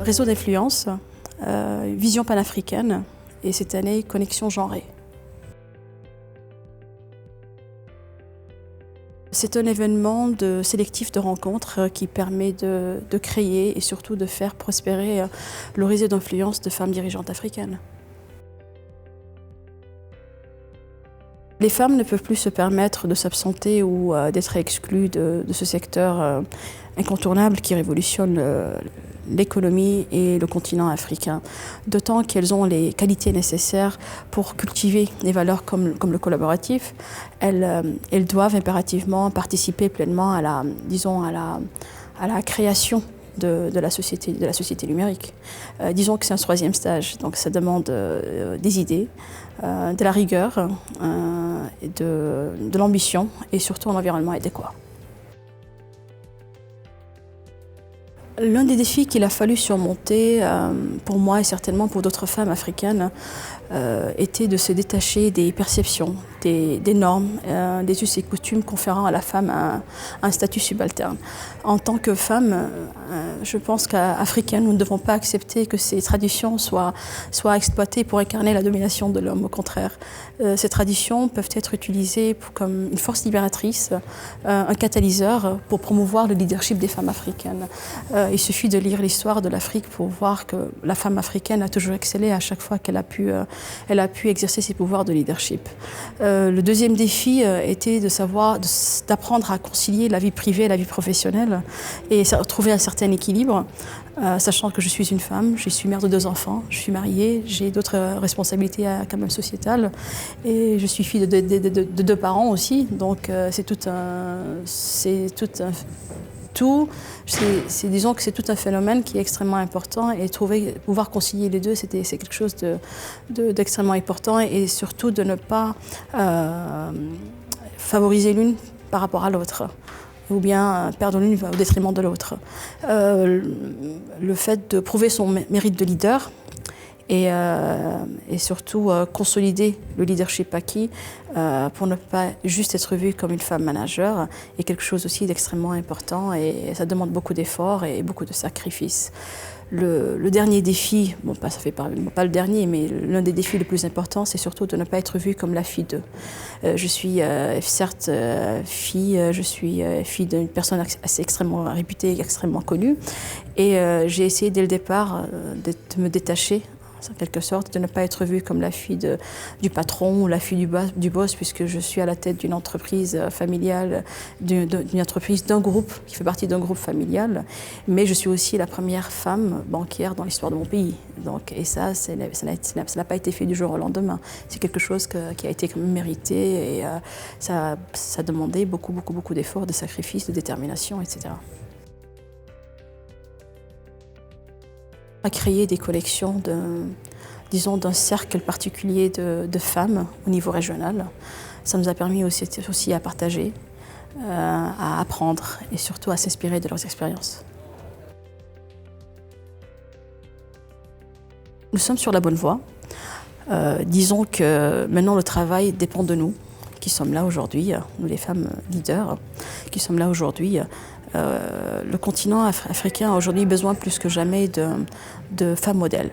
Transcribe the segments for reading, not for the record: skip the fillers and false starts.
Réseau d'influence, vision panafricaine et cette année, connexion genrée. C'est un événement sélectif de rencontres qui permet de créer et surtout de faire prospérer le réseau d'influence de femmes dirigeantes africaines. Les femmes ne peuvent plus se permettre de s'absenter ou d'être exclues de ce secteur incontournable qui révolutionne l'économie et le continent africain. D'autant qu'elles ont les qualités nécessaires pour cultiver des valeurs comme le collaboratif. Elles doivent impérativement participer pleinement à la création de la société numérique. Disons que c'est un troisième stage, donc ça demande des idées, de la rigueur, de l'ambition et surtout un environnement adéquat. L'un des défis qu'il a fallu surmonter, pour moi et certainement pour d'autres femmes africaines, était de se détacher des perceptions, des normes, des us et coutumes conférant à la femme un statut subalterne. En tant que femme, je pense qu'africaines, nous ne devons pas accepter que ces traditions soient exploitées pour incarner la domination de l'homme. Au contraire, ces traditions peuvent être utilisées comme une force libératrice, un catalyseur pour promouvoir le leadership des femmes africaines. Il suffit de lire l'histoire de l'Afrique pour voir que la femme africaine a toujours excellé à chaque fois qu'elle a pu exercer ses pouvoirs de leadership. Le deuxième défi était d'apprendre à concilier la vie privée et la vie professionnelle et trouver un certain équilibre, sachant que je suis une femme, je suis mère de 2 enfants, je suis mariée, j'ai d'autres responsabilités quand même sociétales et je suis fille de 2 parents aussi, donc disons que c'est tout un phénomène qui est extrêmement important et pouvoir concilier les deux, c'est quelque chose d'extrêmement important et surtout de ne pas favoriser l'une par rapport à l'autre ou bien perdre l'une au détriment de l'autre. Le fait de prouver son mérite de leader et surtout consolider le leadership acquis pour ne pas juste être vue comme une femme manager est quelque chose aussi d'extrêmement important et ça demande beaucoup d'efforts et beaucoup de sacrifices. Le dernier défi, ça fait pas le dernier, mais l'un des défis les plus importants, c'est surtout de ne pas être vue comme la fille d'eux. Je suis certes fille, je suis fille d'une personne assez extrêmement réputée, extrêmement connue, et j'ai essayé dès le départ de me détacher en quelque sorte, de ne pas être vue comme la fille du patron ou la fille du boss, puisque je suis à la tête d'une entreprise familiale, d'une entreprise d'un groupe, qui fait partie d'un groupe familial, mais je suis aussi la première femme banquière dans l'histoire de mon pays. Et ça n'a pas été fait du jour au lendemain. C'est quelque chose qui a été quand même mérité et ça a demandé beaucoup d'efforts, de sacrifices, de détermination, etc. À créer des collections d'un cercle particulier de femmes au niveau régional. Ça nous a permis aussi à partager, à apprendre et surtout à s'inspirer de leurs expériences. Nous sommes sur la bonne voie. Disons que maintenant le travail dépend de nous, qui sommes là aujourd'hui, nous les femmes leaders, qui sommes là aujourd'hui. Le continent africain a aujourd'hui besoin plus que jamais de femmes modèles.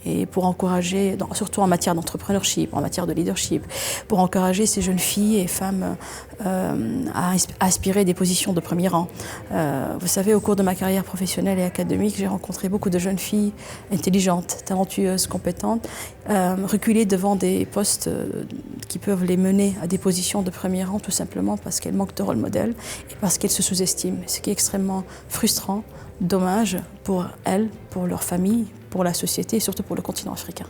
Et pour encourager, surtout en matière d'entrepreneurship, en matière de leadership, pour encourager ces jeunes filles et femmes à aspirer des positions de premier rang. Vous savez, au cours de ma carrière professionnelle et académique, j'ai rencontré beaucoup de jeunes filles intelligentes, talentueuses, compétentes, reculées devant des postes qui peuvent les mener à des positions de premier rang tout simplement parce qu'elles manquent de rôle modèle et parce qu'elles se sous-estiment, ce qui est extrêmement frustrant, dommage pour elles, pour leur famille, pour la société et surtout pour le continent africain.